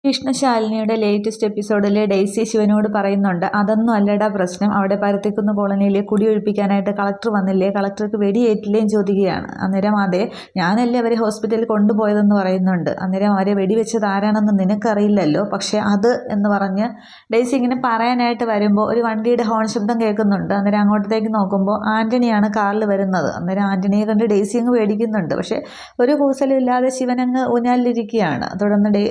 കൃഷ്ണശാലിനിയുടെ latest എപ്പിസോഡിൽ Daisy ശിവനോട് പറയുന്നുണ്ട്, അതൊന്നും അല്ലടാ പ്രശ്നം, അവിടെ പരുത്തിക്കുന്ന് കോളനിയിൽ കുടിയൊഴിപ്പിക്കാനായിട്ട് കളക്ടർ വന്നില്ലേ, കളക്ടർക്ക് വെടിയേറ്റില്ലേയും ചോദിക്കുകയാണ്. അന്നേരം അതെ, ഞാനല്ലേ അവരെ ഹോസ്പിറ്റലിൽ കൊണ്ടുപോയതെന്ന് പറയുന്നുണ്ട്. അന്നേരം അവരെ വെടിവെച്ചത് ആരാണെന്ന് നിനക്കറിയില്ലല്ലോ, പക്ഷേ അത് എന്ന് പറഞ്ഞ് ഡെയ്സി ഇങ്ങനെ പറയാനായിട്ട് വരുമ്പോൾ ഒരു വണ്ടിയുടെ ഹോൺ ശബ്ദം കേൾക്കുന്നുണ്ട്. അന്നേരം അങ്ങോട്ടത്തേക്ക് നോക്കുമ്പോൾ ആൻ്റണിയാണ് കാറിൽ വരുന്നത്. അന്നേരം ആൻ്റണിയെ കണ്ട് ഡെയ്സി അങ്ങ് പേടിക്കുന്നുണ്ട്. പക്ഷേ ഒരു കൂസലും ഇല്ലാതെ ശിവനങ്ങ് ഊഞ്ഞാലിരിക്കുകയാണ്. തുടർന്ന്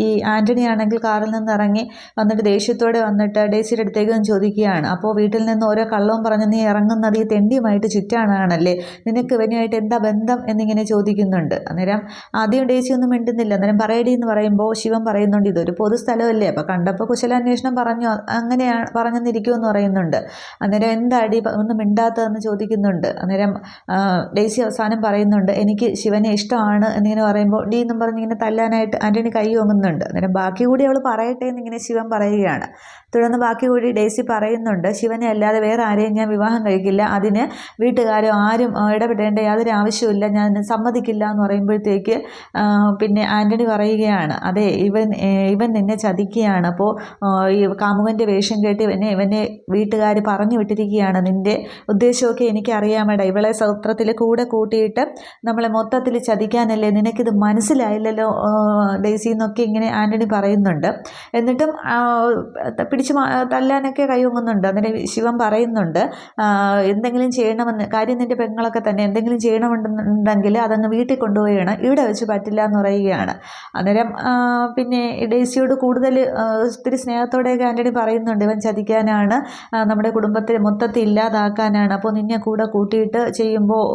ഈ ആൻ്റണി ആണെങ്കിൽ കാറിൽ നിന്ന് ഇറങ്ങി വന്നിട്ട് ദേഷ്യത്തോടെ വന്നിട്ട് ഡെയ്സിയുടെ അടുത്തേക്ക് ചോദിക്കുകയാണ്, അപ്പോൾ വീട്ടിൽ നിന്ന് ഓരോ കള്ളവും പറഞ്ഞ് നീ ഇറങ്ങുന്നത് ഈ തെണ്ടിയുമായിട്ട് ചുറ്റാനാണല്ലേ, നിനക്ക് ഇവനുമായിട്ട് എന്താ ബന്ധം എന്നിങ്ങനെ ചോദിക്കുന്നുണ്ട്. അന്നേരം ആദ്യം ഡെയ്സി ഒന്നും മിണ്ടുന്നില്ല. അന്നേരം പറയടി എന്ന് പറയുമ്പോൾ ശിവൻ പറയുന്നുണ്ട്, ഇതൊരു പൊതു സ്ഥലമല്ലേ, അപ്പോൾ കണ്ടപ്പോൾ കുശലാന്വേഷണം പറഞ്ഞു, അങ്ങനെയാണ് പറഞ്ഞെന്നിരിക്കുമെന്ന് പറയുന്നുണ്ട്. അന്നേരം എന്താടി ഒന്നും മിണ്ടാത്തതെന്ന് ചോദിക്കുന്നുണ്ട്. അന്നേരം ഡെയ്സി അവസാനം പറയുന്നുണ്ട്, എനിക്ക് ശിവനെ ഇഷ്ടമാണ് എന്നിങ്ങനെ പറയുമ്പോൾ ഡി എന്നും പറഞ്ഞിങ്ങനെ തല്ലാനായിട്ട് ആൻ്റണി കൈ ഓങ്ങുന്നുണ്ട്. അന്നേരം ബാക്കി കൂടി അവൾ പറയട്ടെ എന്നിങ്ങനെ ശിവൻ പറയുകയാണ്. തുടർന്ന് ബാക്കി കൂടി ഡെയ്സി പറയുന്നുണ്ട്, ശിവനെ അല്ലാതെ വേറെ ആരെയും ഞാൻ വിവാഹം കഴിക്കില്ല, അതിന് വീട്ടുകാരോ ആരും ഇടപെടേണ്ട യാതൊരു ആവശ്യമില്ല, ഞാൻ സമ്മതിക്കില്ല എന്ന് പറയുമ്പോഴത്തേക്ക് പിന്നെ ആൻ്റണി പറയുകയാണ്, അതെ ഇവൻ നിന്നെ ചതിക്കുകയാണ്, അപ്പോൾ ഈ കാമുകൻ്റെ വേഷം കേട്ട് ഇവനെ വീട്ടുകാർ പറഞ്ഞു വിട്ടിരിക്കുകയാണ്, നിൻ്റെ ഉദ്ദേശമൊക്കെ എനിക്കറിയാമേടാ, ഇവളെ സൂത്രത്തിൽ കൂടെ കൂട്ടിയിട്ട് നമ്മളെ മൊത്തത്തിൽ ചതിക്കാനല്ലേ, നിനക്കിത് മനസ്സിലായില്ലല്ലോ ഡെയ്സി എന്നൊക്കെ ഇങ്ങനെ ആൻ്റണി പറയുന്നുണ്ട്. എന്നിട്ടും പിടിച്ച് തല്ലാനൊക്കെ കൈവങ്ങുന്നുണ്ട്. അന്നേരം ശിവൻ പറയുന്നുണ്ട്, എന്തെങ്കിലും ചെയ്യണമെന്ന് കാര്യം നിൻ്റെ പെങ്ങളൊക്കെ തന്നെ എന്തെങ്കിലും ചെയ്യണമെന്നുണ്ടെങ്കിൽ അതങ്ങ് വീട്ടിൽ കൊണ്ടുപോയാണ്, ഇവിടെ വെച്ച് പറ്റില്ല എന്ന് പറയുകയാണ്. അന്നേരം പിന്നെ ഡെയ്സിയോട് കൂടുതൽ ഒത്തിരി സ്നേഹത്തോടെയൊക്കെ ആൻ്റണി പറയുന്നുണ്ട്, ഇവൻ ചതിക്കാനാണ്, നമ്മുടെ കുടുംബത്തെ മൊത്തത്തിൽ ഇല്ലാതാക്കാനാണ്, അപ്പോൾ നിന്നെ കൂടെ കൂട്ടിയിട്ട് ചെയ്യുമ്പോൾ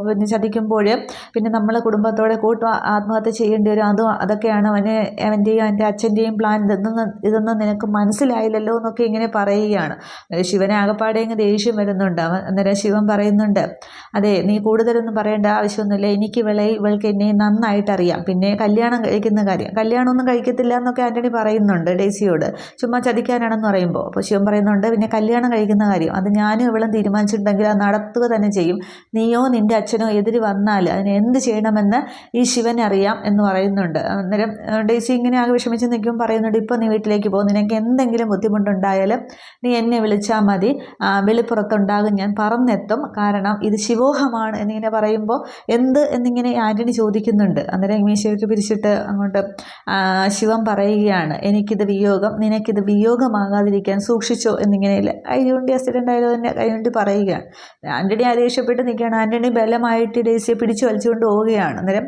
പിന്നെ ചതിക്കുമ്പോൾ പിന്നെ നമ്മളെ കുടുംബത്തോടെ ആത്മഹത്യ ചെയ്യേണ്ടി വരും, അതൊക്കെയാണ് അവൻ്റെയും അവൻ്റെ അച്ഛൻ്റെയും പ്ലാൻ, ഇതൊന്നും നിനക്ക് മനസ്സിലായില്ലല്ലോ എന്നൊക്കെ ഇങ്ങനെ പറയുകയാണ്. ശിവനെ ആകപ്പാടെ അങ്ങ് ദേഷ്യം വരുന്നുണ്ട്. അന്നേരം ശിവൻ പറയുന്നുണ്ട്, അതെ നീ കൂടുതലൊന്നും പറയേണ്ട ആവശ്യമൊന്നുമില്ല, എനിക്ക് ഇവൾക്ക് എന്നെ നന്നായിട്ട് അറിയാം, പിന്നെ കല്യാണം കഴിക്കുന്ന കാര്യം, കല്യാണമൊന്നും കഴിക്കത്തില്ല എന്നൊക്കെ ആൻ്റണി പറയുന്നുണ്ട് ഡെയ്സിയോട്, ചുമ്മാ ചതിക്കാനാണെന്ന് പറയുമ്പോൾ. അപ്പോൾ ശിവൻ പറയുന്നുണ്ട്, പിന്നെ കല്യാണം കഴിക്കുന്ന കാര്യം അത് ഞാനും ഇവളും തീരുമാനിച്ചിട്ടുണ്ടെങ്കിൽ അത് നടത്തുക തന്നെ ചെയ്യും, നീയോ നിൻ്റെ അച്ഛനോ എതിര് വന്നാൽ അതിന് എന്ത് ചെയ്യണമെന്ന് ഈ ശിവനറിയാം എന്ന് പറയുന്നുണ്ട്. അന്നേരം ഡെയ്സി ഇങ്ങനെ ആകെ വിഷമിച്ച് നിൽക്കും. പറയുന്നുണ്ട്, ഇപ്പോൾ നീ വീട്ടിലേക്ക് പോകും, നിനക്ക് എന്തെങ്കിലും ബുദ്ധിമുട്ടുണ്ടായാലും നീ എന്നെ വിളിച്ചാൽ മതി, വെളിപ്പുറത്തുണ്ടാകും, ഞാൻ പറന്നെത്തും, കാരണം ഇത് ശിവോഹമാണ് എന്നിങ്ങനെ പറയുമ്പോൾ എന്നിങ്ങനെ ആൻ്റണി ചോദിക്കുന്നുണ്ട്. അന്നേരം മീശയൊക്കെ പിരിച്ചിട്ട് അങ്ങോട്ട് ശിവൻ പറയുകയാണ്, എനിക്കിത് വിയോഗം, നിനക്കിത് വിയോഗമാകാതിരിക്കാൻ സൂക്ഷിച്ചോ എന്നിങ്ങനെ കൈകൊണ്ട് ആക്സിഡൻ്റ് ആയാലും തന്നെ കൈകൊണ്ട് പറയുകയാണ്. ആൻ്റണി ദേഷ്യപ്പെട്ട് നിൽക്കുകയാണ്. ആൻ്റണി ബലമായിട്ട് ഡെയ്സിയെ പിടിച്ചു വലിച്ചുകൊണ്ട് പോവുകയാണ്. അന്നേരം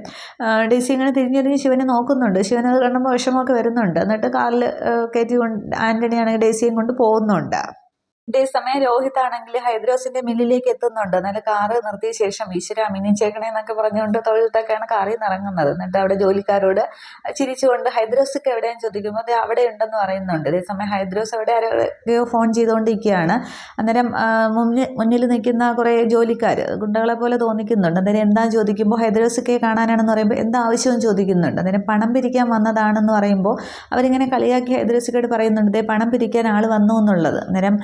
ഡെയ്സി ഇങ്ങനെ തിരിഞ്ഞിരിഞ്ഞ് ശിവനെ നോക്കുന്നുണ്ട്. ശിവനത് കാണുമ്പോൾ വിഷമമൊക്കെ വരുന്നുണ്ട്. എന്നിട്ട് കാറിൽ കയറ്റി ആൻ്റണിയാണെങ്കിൽ ഡെയ്സിയും കൊണ്ട് പോകുന്നുണ്ട്. ഇതേസമയം രോഹിത് ആണെങ്കിൽ ഹൈദ്രോസിന്റെ മില്ലിലേക്ക് എത്തുന്നുണ്ട്. എന്നാലും കാറ് നിർത്തിയ ശേഷം ഈശ്വര മിനിച്ചേക്കണേ എന്നൊക്കെ പറഞ്ഞുകൊണ്ട് തൊഴുത്തൊക്കെയാണ് കാറിൽ നിന്ന് ഇറങ്ങുന്നത്. എന്നിട്ട് അവിടെ ജോലിക്കാരോട് ചിരിച്ചുകൊണ്ട് ഹൈദ്രോസൊക്കെ എവിടെയെന്ന് ചോദിക്കുമ്പോൾ അത് അവിടെ ഉണ്ടെന്ന് പറയുന്നുണ്ട്. അതേസമയം ഹൈദ്രോസ് അവിടെ ആരെയോ ഫോൺ ചെയ്തുകൊണ്ടിരിക്കുകയാണ്. അന്നേരം മുന്നിൽ നിൽക്കുന്ന കുറേ ജോലിക്കാർ ഗുണ്ടകളെ പോലെ തോന്നിക്കുന്നുണ്ട്. അന്നേരം എന്താ ചോദിക്കുമ്പോൾ ഹൈദ്രോസൊക്കെ കാണാനാണെന്ന് പറയുമ്പോൾ എന്താ ആവശ്യവും ചോദിക്കുന്നുണ്ട്. അന്നേരം പണം പിരിക്കാൻ വന്നതാണെന്ന് പറയുമ്പോൾ അവരിങ്ങനെ കളിയാക്കി ഹൈദ്രോസൊക്കെ പറയുന്നുണ്ട്, പണം പിരിക്കാൻ ആൾ വന്നു എന്നുള്ളത്. അന്നേരം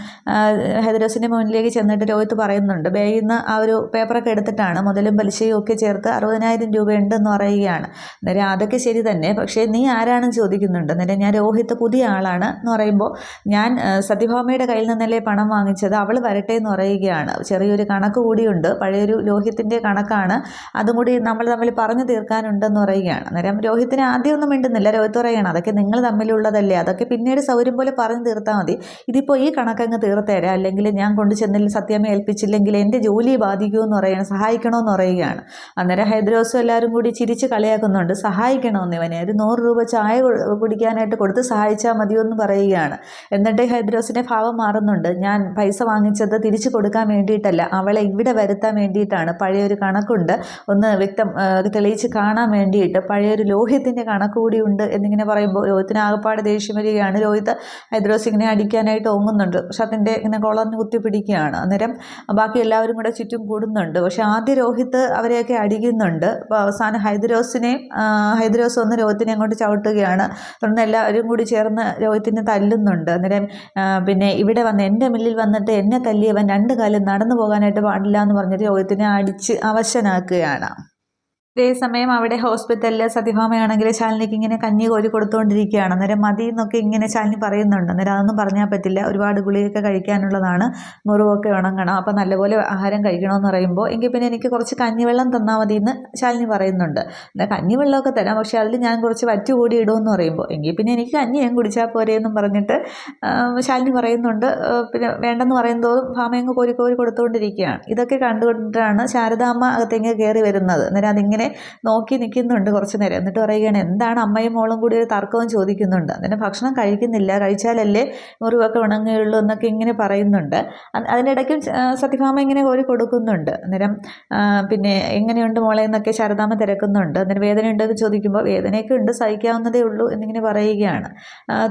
ഹൈദ്രോസിൻ്റെ മുന്നിലേക്ക് ചെന്നിട്ട് രോഹിത് പറയുന്നുണ്ട്, ബാഗിൽ നിന്ന് ആ ഒരു പേപ്പറൊക്കെ എടുത്തിട്ടാണ് മുതലും പലിശയും ഒക്കെ ചേർത്ത് 60,000 രൂപയുണ്ടെന്ന് പറയുകയാണ്. അന്നേരം അതൊക്കെ ശരി തന്നെ, പക്ഷേ നീ ആരാണെന്ന് ചോദിക്കുന്നുണ്ട്. അന്നേരം ഞാൻ രോഹിത് പുതിയ ആളാണ് എന്ന് പറയുമ്പോൾ ഞാൻ സത്യഭാമയുടെ കയ്യിൽ നിന്നല്ലേ പണം വാങ്ങിച്ചത്, അവൾ വരട്ടെ എന്ന് പറയുകയാണ്. ചെറിയൊരു കണക്ക് കൂടിയുണ്ട്, പഴയൊരു രോഹിത്തിൻ്റെ കണക്കാണ്, അതും കൂടി നമ്മൾ തമ്മിൽ പറഞ്ഞു തീർക്കാനുണ്ടെന്ന് പറയുകയാണ്. അന്നേരം രോഹിത്തിന് ആദ്യമൊന്നും മിണ്ടുന്നില്ല. രോഹിത് പറയുകയാണ്, അതൊക്കെ നിങ്ങൾ തമ്മിലുള്ളതല്ലേ, അതൊക്കെ പിന്നീട് സൗകര്യം പോലെ പറഞ്ഞു തീർത്താൽ മതി, ഇതിപ്പോൾ ഈ കണക്കങ്ങ് തീർത്തേരാ, അല്ലെങ്കിൽ ഞാൻ കൊണ്ട് ചെന്നിൽ സത്യമേ ഏൽപ്പിച്ചില്ലെങ്കിൽ എൻ്റെ ജോലിയെ ബാധിക്കുമെന്ന് പറയുകയാണ്, സഹായിക്കണമെന്ന് പറയുകയാണ്. അന്നേരം ഹൈദ്രോസും എല്ലാവരും കൂടി ചിരിച്ച് കളിയാക്കുന്നുണ്ട്, സഹായിക്കണമെന്ന് ഇവനെ ഒരു 100 രൂപ ചായ കുടിക്കാനായിട്ട് കൊടുത്ത് സഹായിച്ചാൽ മതിയെന്ന് പറയുകയാണ്. എന്നിട്ട് ഹൈദ്രോസിൻ്റെ ഭാവം മാറുന്നുണ്ട്, ഞാൻ പൈസ വാങ്ങിച്ചത് തിരിച്ചു കൊടുക്കാൻ വേണ്ടിയിട്ടല്ല, അവളെ ഇവിടെ വരുത്താൻ വേണ്ടിയിട്ടാണ്, പഴയൊരു കണക്കുണ്ട്, ഒന്ന് തെളിയിച്ച് കാണാൻ വേണ്ടിയിട്ട്, പഴയൊരു ലോഹിത്തിൻ്റെ കണക്ക് കൂടി ഉണ്ട് എന്നിങ്ങനെ പറയുമ്പോൾ രോഹിത്തിന് ആകപ്പാട് ദേഷ്യം വരികയാണ്. രോഹിത് ഹൈദ്രോസ് ഇങ്ങനെ അടിക്കാനായിട്ട് ഓങ്ങുന്നുണ്ട്, ഷർട്ടിൻ്റെ ഇങ്ങനെ കോളറിന് കുത്തിപ്പിടിക്കുകയാണ്. അന്നേരം ബാക്കി എല്ലാവരും കൂടെ ചുറ്റും കൂടുന്നുണ്ട്. പക്ഷേ ആദ്യം രോഹിത് അവരെയൊക്കെ അടിക്കുന്നുണ്ട്. അപ്പോൾ അവസാനം ഹൈദ്രോസ് ഒന്ന് രോഹിത്തിനെ അങ്ങോട്ട് ചവിട്ടുകയാണ്. തുടർന്ന് എല്ലാവരും കൂടി ചേർന്ന് രോഹിത്തിനെ തല്ലുന്നുണ്ട്. അന്നേരം പിന്നെ ഇവിടെ വന്ന് എൻ്റെ മില്ലിൽ വന്നിട്ട് എന്നെ തല്ലിയവൻ 2 കാലം നടന്നു പോകാനായിട്ട് പാടില്ല എന്ന് പറഞ്ഞിട്ട് രോഹിത്തിനെ അടിച്ച് അവശനാക്കുകയാണ്. അതേസമയം അവിടെ ഹോസ്പിറ്റലിൽ സത്യഭാമയാണെങ്കിൽ ശാലിനിക്ക് ഇങ്ങനെ കഞ്ഞി കോരി കൊടുത്തുകൊണ്ടിരിക്കുകയാണ്. അന്നേരം മതി എന്നൊക്കെ ഇങ്ങനെ ശാലിനി പറയുന്നുണ്ട്. അന്നേരം അതൊന്നും പറഞ്ഞാൽ പറ്റില്ല, ഒരുപാട് ഗുളികയൊക്കെ കഴിക്കാനുള്ളതാണ്, മുറിവൊക്കെ ഉണങ്ങണം, അപ്പം നല്ലപോലെ ആഹാരം കഴിക്കണമെന്ന് പറയുമ്പോൾ എങ്കിൽ പിന്നെ എനിക്ക് കുറച്ച് കഞ്ഞിവെള്ളം തന്നാൽ മതി എന്ന് ശാലിനി പറയുന്നുണ്ട്. എന്നാൽ കഞ്ഞിവെള്ളമൊക്കെ തരാം, പക്ഷേ അതിൽ ഞാൻ കുറച്ച് വറ്റ് കൂടി ഇടുമെന്ന് പറയുമ്പോൾ എങ്കിൽ പിന്നെ എനിക്ക് കഞ്ഞി ഞാൻ കുടിച്ചാൽ പോരെ എന്നും പറഞ്ഞിട്ട് ശാലിനി പറയുന്നുണ്ട്. പിന്നെ വേണ്ടെന്ന് പറയുന്നതോറും ഭാമയങ്ങ് കോരി കോരി കൊടുത്തുകൊണ്ടിരിക്കുകയാണ്. ഇതൊക്കെ കണ്ടുകൊണ്ടിട്ടാണ് ശാരദാമ്മ അകത്തേക്ക് കയറി വരുന്നത്. അന്നേരം അതിങ്ങനെ നോക്കി നിൽക്കുന്നുണ്ട് കുറച്ച് നേരം. എന്നിട്ട് പറയുകയാണ്, എന്താണ് അമ്മയും മോളും കൂടി ഒരു തർക്കവും ചോദിക്കുന്നുണ്ട്. അതിന് ഭക്ഷണം കഴിക്കുന്നില്ല, കഴിച്ചാലല്ലേ മുറിവൊക്കെ ഉണങ്ങുകയുള്ളൂ എന്നൊക്കെ ഇങ്ങനെ പറയുന്നുണ്ട്. അതിനിടയ്ക്കും സത്യഭാമ ഇങ്ങനെ കോരി കൊടുക്കുന്നുണ്ട്. അന്നേരം പിന്നെ എങ്ങനെയുണ്ട് മോളെ എന്നൊക്കെ ശാരദാമ്മ തിരക്കുന്നുണ്ട്. അന്നേരം വേദന ഉണ്ടെന്ന് ചോദിക്കുമ്പോൾ വേദനയൊക്കെ ഉണ്ട്, സഹിക്കാവുന്നതേ ഉള്ളൂ എന്നിങ്ങനെ പറയുകയാണ്.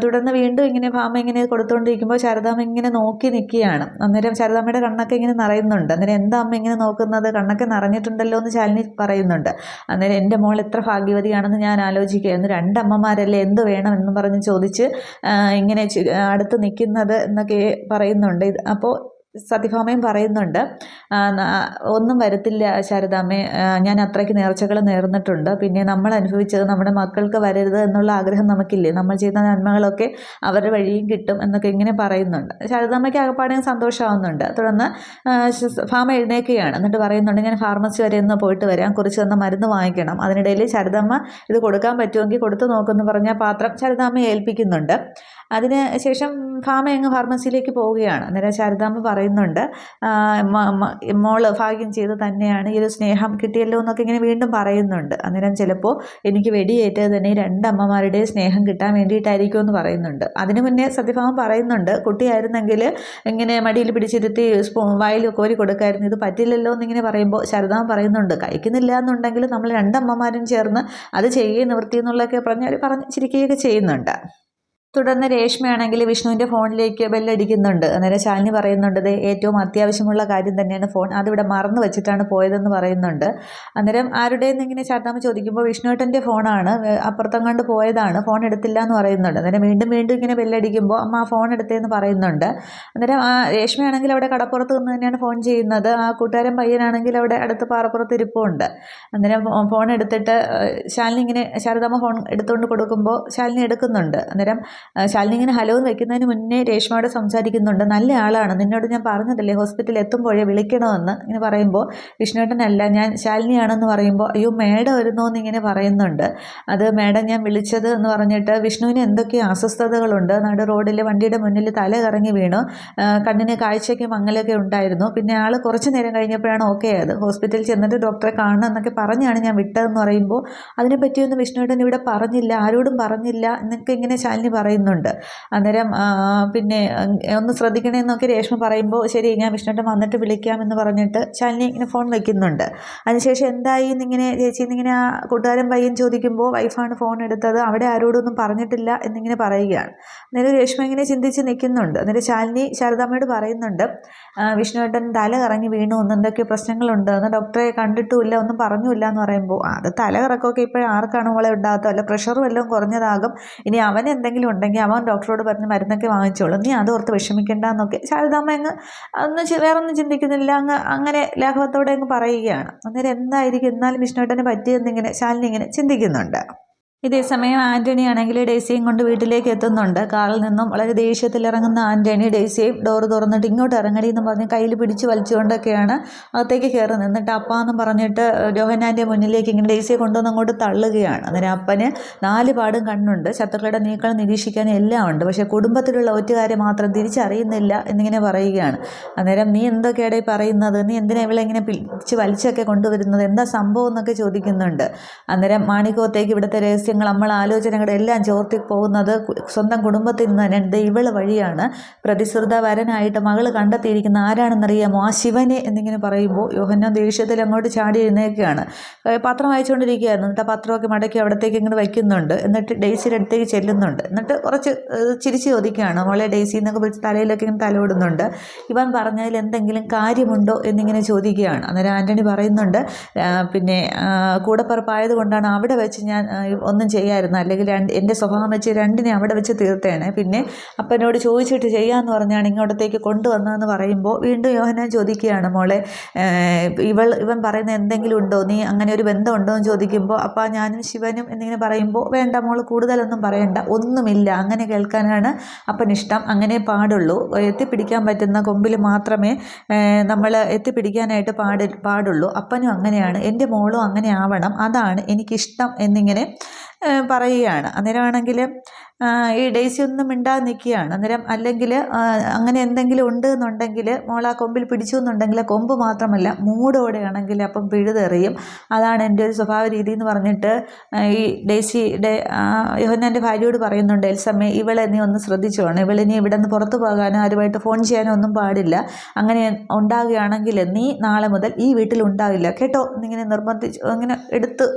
തുടർന്ന് വീണ്ടും ഇങ്ങനെ ഭാമ ഇങ്ങനെ കൊടുത്തുകൊണ്ടിരിക്കുമ്പോൾ ശാരദാമ്മ ഇങ്ങനെ നോക്കി നിൽക്കുകയാണ്. അന്നേരം ശാരദാമ്മയുടെ കണ്ണൊക്കെ ഇങ്ങനെ നിറയുന്നുണ്ട്. അന്നേരം എന്താ അമ്മ ഇങ്ങനെ നോക്കുന്നത്, കണ്ണൊക്കെ നിറഞ്ഞിട്ടുണ്ടല്ലോ എന്ന് ശാലിനി പറയുന്നുണ്ട്. അന്നേരം എൻ്റെ മോൾ എത്ര ഭാഗ്യവതിയാണെന്ന് ഞാൻ ആലോചിക്കുകയായിരുന്നു, രണ്ടമ്മമാരല്ലേ, എന്ത് വേണം എന്നും പറഞ്ഞ് ചോദിച്ച് ഇങ്ങനെ അടുത്ത് നിൽക്കുന്നത് എന്നൊക്കെ പറയുന്നുണ്ട്. അപ്പോൾ സത്യഭാമയും പറയുന്നുണ്ട്, ഒന്നും വരത്തില്ല ശാരദാമ്മേ, ഞാൻ അത്രയ്ക്ക് നേർച്ചകൾ നേർന്നിട്ടുണ്ട്, പിന്നെ നമ്മൾ അനുഭവിച്ചത് നമ്മുടെ മക്കൾക്ക് വരരുത് എന്നുള്ള ആഗ്രഹം നമുക്കില്ലേ, നമ്മൾ ചെയ്ത നന്മകളൊക്കെ അവരുടെ വഴിയും കിട്ടും എന്നൊക്കെ ഇങ്ങനെ പറയുന്നുണ്ട്. ശാരദാമ്മയ്ക്ക് ആകപ്പാടെ സന്തോഷമാവുന്നുണ്ട്. തുടർന്ന് ഭാമ എഴുന്നേൽക്കുകയാണ്. എന്നിട്ട് പറയുന്നുണ്ട്, ഞാൻ ഫാർമസി വരെ ഒന്ന് പോയിട്ട് വരാം, കുറിച്ച് വന്ന മരുന്ന് വാങ്ങിക്കണം. അതിനിടയിൽ ശാരദാമ്മ ഇത് കൊടുക്കാൻ പറ്റുമെങ്കിൽ കൊടുത്തു നോക്കുമെന്ന് പറഞ്ഞ പാത്രം ശാരദാമ്മയെ ഏൽപ്പിക്കുന്നുണ്ട്. അതിന് ശേഷം ഭാമ അങ്ങ് ഫാർമസിയിലേക്ക് പോവുകയാണ്. അന്നേരം ശാരദാമ്മ പറയുന്നുണ്ട്, മോള് ഭാഗ്യം ചെയ്ത് തന്നെയാണ് ഈ ഒരു സ്നേഹം കിട്ടിയല്ലോ എന്നൊക്കെ ഇങ്ങനെ വീണ്ടും പറയുന്നുണ്ട്. അന്നേരം ചിലപ്പോൾ എനിക്ക് വെടിയേറ്റത് തന്നെ രണ്ടമ്മമാരുടെ സ്നേഹം കിട്ടാൻ വേണ്ടിയിട്ടായിരിക്കും എന്ന് പറയുന്നുണ്ട്. അതിനു മുന്നേ സത്യഭാമ പറയുന്നുണ്ട്, കുട്ടിയായിരുന്നെങ്കിൽ ഇങ്ങനെ മടിയിൽ പിടിച്ചിരുത്തി വായിൽ കോരി കൊടുക്കായിരുന്നു, ഇത് പറ്റില്ലല്ലോ എന്നിങ്ങനെ പറയുമ്പോൾ ശാരദാമ്മ പറയുന്നുണ്ട്, കഴിക്കുന്നില്ല എന്നുണ്ടെങ്കിൽ നമ്മൾ രണ്ടമ്മമാരും ചേർന്ന് അത് ചെയ്യുകയും നിവൃത്തി എന്നുള്ളതൊക്കെ പറഞ്ഞ് ചിരിക്കുകയൊക്കെ ചെയ്യുന്നുണ്ട്. തുടർന്ന് രേഷ്മയാണെങ്കിൽ വിഷ്ണുവിൻ്റെ ഫോണിലേക്ക് ബെല്ലടിക്കുന്നുണ്ട്. അന്നേരം ശാലിനി പറയുന്നുണ്ട്, ഇത് ഏറ്റവും അത്യാവശ്യമുള്ള കാര്യം തന്നെയാണ് ഫോൺ, അതിവിടെ മറന്നു വെച്ചിട്ടാണ് പോയതെന്ന് പറയുന്നുണ്ട്. അന്നേരം ആരുടെയെന്ന് ഇങ്ങനെ ശാരദാമ്മ ചോദിക്കുമ്പോൾ വിഷ്ണുവേട്ടൻ്റെ ഫോണാണ്, അപ്പുറത്തങ്ങാണ്ട് പോയതാണ്, ഫോൺ എടുത്തില്ല എന്ന് പറയുന്നുണ്ട്. അന്നേരം വീണ്ടും വീണ്ടും ഇങ്ങനെ ബെല്ലടിക്കുമ്പോൾ അമ്മ ആ ഫോൺ എടുത്തതെന്ന് പറയുന്നുണ്ട്. അന്നേരം രേഷ്മയാണെങ്കിൽ അവിടെ കടപ്പുറത്ത് നിന്ന് തന്നെയാണ് ഫോൺ ചെയ്യുന്നത്. ആ കൂട്ടുകാരൻ പയ്യനാണെങ്കിൽ അവിടെ അടുത്ത് പാറപ്പുറത്ത് ഇരിപ്പുണ്ട്. അന്നേരം ഫോൺ എടുത്തിട്ട് ശാലിനി ഇങ്ങനെ ശാരദാമ്മ ഫോൺ എടുത്തുകൊണ്ട് കൊടുക്കുമ്പോൾ ശാലിനി എടുക്കുന്നുണ്ട്. അന്നേരം ശാലിനി ഇങ്ങനെ ഹലോ എന്ന് വെക്കുന്നതിന് മുന്നേ രേഷ്മയോട് സംസാരിക്കുന്നുണ്ട്, നല്ല ആളാണ്, നിന്നോട് ഞാൻ പറഞ്ഞതല്ലേ ഹോസ്പിറ്റലിൽ എത്തുമ്പോഴേ വിളിക്കണമെന്ന് ഇങ്ങനെ പറയുമ്പോൾ വിഷ്ണുവേട്ടനല്ല ഞാൻ ശാലിനിയാണെന്ന് പറയുമ്പോൾ അയ്യോ മേഡം വരുന്നോ എന്നിങ്ങനെ പറയുന്നുണ്ട്. അത് മേഡം ഞാൻ വിളിച്ചത് എന്ന് പറഞ്ഞിട്ട് വിഷ്ണുവിന് എന്തൊക്കെയോ അസ്വസ്ഥതകളുണ്ട്, നടു റോഡിൽ വണ്ടിയുടെ മുന്നിൽ തല കറങ്ങി വീണു, കണ്ണിന് കാഴ്ചയ്ക്ക് മങ്ങലൊക്കെ ഉണ്ടായിരുന്നു, പിന്നെ ആൾ കുറച്ച് നേരം കഴിഞ്ഞപ്പോഴാണ് ഓക്കെ ആയത്, ഹോസ്പിറ്റലിൽ ചെന്നിട്ട് ഡോക്ടറെ കാണണം എന്നൊക്കെ പറഞ്ഞാണ് ഞാൻ വിട്ടതെന്ന് പറയുമ്പോൾ അതിനെപ്പറ്റിയൊന്നും വിഷ്ണുവേട്ടൻ ഇവിടെ പറഞ്ഞില്ല, ആരോടും പറഞ്ഞില്ല എന്നൊക്കെ ഇങ്ങനെ ശാലിനി പറയുന്നുണ്ട്. അന്നേരം പിന്നെ ഒന്ന് ശ്രദ്ധിക്കണമെന്നൊക്കെ രേഷ്മ പറയുമ്പോൾ ശരി ഞാൻ വിഷ്ണുവേട്ടൻ വന്നിട്ട് വിളിക്കാമെന്ന് പറഞ്ഞിട്ട് ശാലിനി ഇങ്ങനെ ഫോൺ വയ്ക്കുന്നുണ്ട്. അതിനുശേഷം എന്തായി എന്നിങ്ങനെ ചേച്ചി എന്നിങ്ങനെ ആ കൂട്ടുകാരൻ പയ്യൻ ചോദിക്കുമ്പോൾ വൈഫാണ് ഫോൺ എടുത്തത്, അവിടെ ആരോടൊന്നും പറഞ്ഞിട്ടില്ല എന്നിങ്ങനെ പറയുകയാണ്. അന്നേരം രേഷ്മ ഇങ്ങനെ ചിന്തിച്ച് നിൽക്കുന്നുണ്ട്. അന്നേരം ശാലിനി ശാരദാമ്മയോട് പറയുന്നുണ്ട്, വിഷ്ണുവേട്ടൻ തല കറങ്ങി വീണു, എന്തൊക്കെ പ്രശ്നങ്ങളുണ്ട് എന്ന് ഡോക്ടറെ കണ്ടിട്ടുമില്ല, ഒന്നും പറഞ്ഞില്ല എന്ന് പറയുമ്പോൾ അത് തല കറക്കമൊക്കെ ഇപ്പോഴും ആർക്കാണ് മോളെ ഉണ്ടാകത്തോ, അല്ല പ്രഷർ വല്ലതും കുറഞ്ഞതാകും, ഇനി അവൻ എന്തെങ്കിലും ഉണ്ടെങ്കിൽ അവൻ ഡോക്ടറോട് പറഞ്ഞ് മരുന്നൊക്കെ വാങ്ങിച്ചോളും, നീ അത് ഓർത്ത് വിഷമിക്കേണ്ട എന്നൊക്കെ ശാരദാമ്മ അങ്ങ് വേറൊന്നും ചിന്തിക്കുന്നില്ല, അങ്ങനെ ലാഘവത്തോടെ അങ്ങ് പറയുകയാണ്. അന്നേരം എന്തായിരിക്കും എന്നാലും വിഷ്ണുവേട്ടന് പറ്റിയെന്നിങ്ങനെ ശാലിനി ഇങ്ങനെ ചിന്തിക്കുന്നുണ്ട്. ഇതേസമയം ആൻ്റണി ആണെങ്കിൽ ഡെയ്സിയും കൊണ്ട് വീട്ടിലേക്ക് എത്തുന്നുണ്ട്. കാറിൽ നിന്നും വളരെ ദേഷ്യത്തിൽ ഇറങ്ങുന്ന ആൻ്റണി ഡെയ്സിയും ഡോറ് തുറന്നിട്ട് ഇങ്ങോട്ട് ഇറങ്ങടി എന്ന് പറഞ്ഞ് കയ്യിൽ പിടിച്ച് വലിച്ചുകൊണ്ടൊക്കെയാണ് അകത്തേക്ക് കയറി നിന്നിട്ട് അപ്പാന്നും പറഞ്ഞിട്ട് രോഹനാൻ്റെ മുന്നിലേക്ക് ഇങ്ങനെ ഡെയ്സിയെ കൊണ്ടുവന്ന് അങ്ങോട്ട് തള്ളുകയാണ്. അന്നേരം അപ്പന് 4 പാടും കണ്ണുണ്ട്, ശത്രുക്കളുടെ നീക്കം നിരീക്ഷിക്കാൻ എല്ലാം ഉണ്ട്, പക്ഷേ കുടുംബത്തിലുള്ള ഒറ്റുകാരെ മാത്രം തിരിച്ചറിയുന്നില്ല എന്നിങ്ങനെ പറയുകയാണ്. അന്നേരം നീ എന്തൊക്കെയാണ് പറയുന്നത്, നീ എന്തിനാ ഇവളെ ഇങ്ങനെ പിടിച്ച് വലിച്ചൊക്കെ കൊണ്ടുവരുന്നത്, എന്താ സംഭവം എന്നൊക്കെ ചോദിക്കുന്നുണ്ട്. അന്നേരം മാണിക്കോത്തേക്ക് ഇവിടുത്തെ രഹസ്യങ്ങൾ നമ്മൾ ആലോചനകളെല്ലാം ചോർത്തി പോകുന്നത് സ്വന്തം കുടുംബത്തിൽ നിന്ന് തന്നെ ഇവള് വഴിയാണ്, പ്രതിശ്രുത വരനായിട്ട് മകള് കണ്ടെത്തിയിരിക്കുന്ന ആരാണെന്നറിയാമോ, ആ ശിവനെ എന്നിങ്ങനെ പറയുമ്പോൾ യോഹന്നാൻ ദേഷ്യത്തിൽ അങ്ങോട്ട് ചാടി എഴുന്നേൽക്കുകയാണ്. പത്രം വായിച്ചുകൊണ്ടിരിക്കുകയായിരുന്നു. എന്നിട്ട് ആ പത്രമൊക്കെ മടക്കി അവിടത്തേക്ക് ഇങ്ങനെ വയ്ക്കുന്നുണ്ട്. എന്നിട്ട് ഡെയ്സിയുടെ അടുത്തേക്ക് ചെല്ലുന്നുണ്ട്. എന്നിട്ട് കുറച്ച് ചിരിച്ച് ചോദിക്കുകയാണ്, മോളെ ഡെയ്സി എന്നൊക്കെ വിളിച്ച് തലയിലൊക്കെ ഇങ്ങനെ തലോടുന്നുണ്ട്, ഇവൻ പറഞ്ഞതിൽ എന്തെങ്കിലും കാര്യമുണ്ടോ എന്നിങ്ങനെ ചോദിക്കുകയാണ്. അന്നേരം ആൻ്റണി പറയുന്നുണ്ട്, പിന്നെ കൂടപ്പറപ്പായത് കൊണ്ടാണ് അവിടെ വെച്ച് ഞാൻ ഒന്ന് ഒന്നും ചെയ്യാമായിരുന്നു, അല്ലെങ്കിൽ എൻ്റെ സ്വഭാവം വെച്ച് രണ്ടിനെ അവിടെ വെച്ച് തീർത്തേണ്. പിന്നെ അപ്പനോട് ചോദിച്ചിട്ട് ചെയ്യാമെന്ന് പറഞ്ഞാണ് ഇങ്ങോട്ടത്തേക്ക് കൊണ്ടുവന്നതെന്ന് പറയുമ്പോൾ വീണ്ടും യോഹന്നാൻ ചോദിക്കുകയാണ്, മോളെ ഇവൻ പറയുന്ന എന്തെങ്കിലും ഉണ്ടോ, നീ അങ്ങനെ ഒരു ബന്ധം ഉണ്ടോ എന്ന് ചോദിക്കുമ്പോൾ അപ്പം ഞാനും ശിവനും എന്നിങ്ങനെ പറയുമ്പോൾ വേണ്ട മോൾ കൂടുതലൊന്നും പറയണ്ട, ഒന്നുമില്ല, അങ്ങനെ കേൾക്കാനാണ് അപ്പനിഷ്ടം, അങ്ങനെ പാടുള്ളൂ, എത്തിപ്പിടിക്കാൻ പറ്റുന്ന കൊമ്പിൽ മാത്രമേ നമ്മൾ എത്തിപ്പിടിക്കാനായിട്ട് പാടുള്ളൂ, അപ്പനും അങ്ങനെയാണ്, എൻ്റെ മോളും അങ്ങനെ ആവണം, അതാണ് എനിക്കിഷ്ടം എന്നിങ്ങനെ പറയുകയാണ്. അന്നേരമാണെങ്കിൽ ഈ ഡെയ്സി ഒന്നും മിണ്ടാതെ നിൽക്കുകയാണ്. അന്നേരം അല്ലെങ്കിൽ അങ്ങനെ എന്തെങ്കിലും ഉണ്ട് എന്നുണ്ടെങ്കിൽ മോൾ ആ കൊമ്പിൽ പിടിച്ചു എന്നുണ്ടെങ്കിൽ ആ കൊമ്പ് മാത്രമല്ല മൂടോടെയാണെങ്കിൽ അപ്പം പിഴുതെറിയും, അതാണ് എൻ്റെ ഒരു സ്വഭാവ രീതി എന്ന് പറഞ്ഞിട്ട് ഈ ഡെയ്സിയുടെ യോഹന്നാൻ്റെ ഭാര്യയോട് പറയുന്നുണ്ട്, എൽസമ്മേ ഇവളെ നീ ഒന്ന് ശ്രദ്ധിച്ചോണം, ഇവളിനി ഇവിടെ നിന്ന് പുറത്തു പോകാനോ ആരുമായിട്ട് ഫോൺ ചെയ്യാനോ ഒന്നും പാടില്ല, അങ്ങനെ ഉണ്ടാകുകയാണെങ്കിൽ നീ നാളെ മുതൽ ഈ വീട്ടിൽ ഉണ്ടാവില്ല കേട്ടോ എന്നിങ്ങനെ നിർബന്ധിച്ച് അങ്ങനെ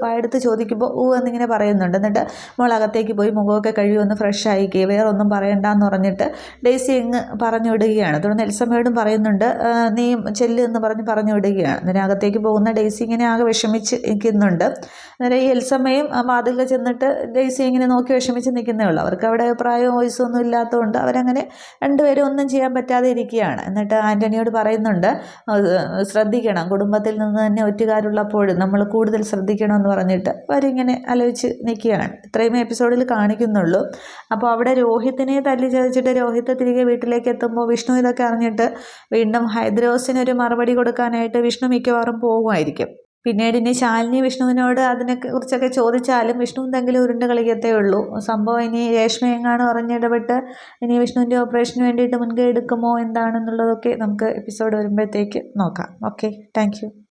വായെടുത്ത് ചോദിക്കുമ്പോൾ എന്നിങ്ങനെ പറയുന്നുണ്ട്. എന്നിട്ട് മോൾ അകത്തേക്ക് പോയി മുഖമൊക്കെ കഴുകി ഒന്ന് ഫ്രഷ് ആയിക്കുക, വേറെ ഒന്നും പറയണ്ടെന്ന് പറഞ്ഞിട്ട് ഡെയ്സി ഇങ്ങ് പറഞ്ഞു വിടുകയാണ്. തുടർന്ന് എൽസമ്മയോടും പറയുന്നുണ്ട്, നീ ചെല്ല് എന്ന് പറഞ്ഞു വിടുകയാണ്. അന്നേരം അകത്തേക്ക് പോകുന്ന ഡെയ്സി ഇങ്ങനെ ആകെ വിഷമിച്ച് നിൽക്കുന്നുണ്ട്. അന്നേരം ഈ എൽസമ്മയും വാതിലിൽ ചെന്നിട്ട് ഡെയ്സി ഇങ്ങനെ നോക്കി വിഷമിച്ച് നിൽക്കുന്നേ ഉള്ളൂ. അവർക്ക് അവിടെ പ്രായവും വയസ്സും ഒന്നും ഇല്ലാത്തതുകൊണ്ട് അവരങ്ങനെ രണ്ടുപേരും ഒന്നും ചെയ്യാൻ പറ്റാതെ ഇരിക്കുകയാണ്. എന്നിട്ട് ആൻ്റണിയോട് പറയുന്നുണ്ട്, ശ്രദ്ധിക്കണം, കുടുംബത്തിൽ നിന്ന് തന്നെ ഒറ്റുകാരുള്ളപ്പോഴും നമ്മൾ കൂടുതൽ ശ്രദ്ധിക്കണമെന്ന് പറഞ്ഞിട്ട് അവരിങ്ങനെ ആലോചിച്ച് നിൽക്കുകയാണ്. ഇത്രയും എപ്പിസോഡിൽ കാണിക്കുന്നുള്ളൂ. അപ്പോൾ അവിടെ രോഹിത്തിനെ തല്ലി ചതച്ചിട്ട് രോഹിത്ത് തിരികെ വീട്ടിലേക്ക് എത്തുമ്പോൾ വിഷ്ണു ഇതൊക്കെ അറിഞ്ഞിട്ട് വീണ്ടും ഹൈദ്രോസിനൊരു മറുപടി കൊടുക്കാനായിട്ട് വിഷ്ണു മിക്കവാറും പോകുമായിരിക്കും. പിന്നീട് ഇനി ശാലിനി വിഷ്ണുവിനോട് അതിനെ കുറിച്ചൊക്കെ ചോദിച്ചാലും വിഷ്ണു എന്തെങ്കിലും ഉരുണ്ട് കളിക്കത്തേ ഉള്ളൂ. സംഭവം ഇനി രേഷ്മ എങ്ങാനും അറിഞ്ഞിടപെട്ട് ഇനി വിഷ്ണുവിൻ്റെ ഓപ്പറേഷന് വേണ്ടിയിട്ട് മുൻകൈ എടുക്കുമോ എന്താണെന്നുള്ളതൊക്കെ നമുക്ക് എപ്പിസോഡ് വരുമ്പോഴത്തേക്ക് നോക്കാം. Okay, thank you.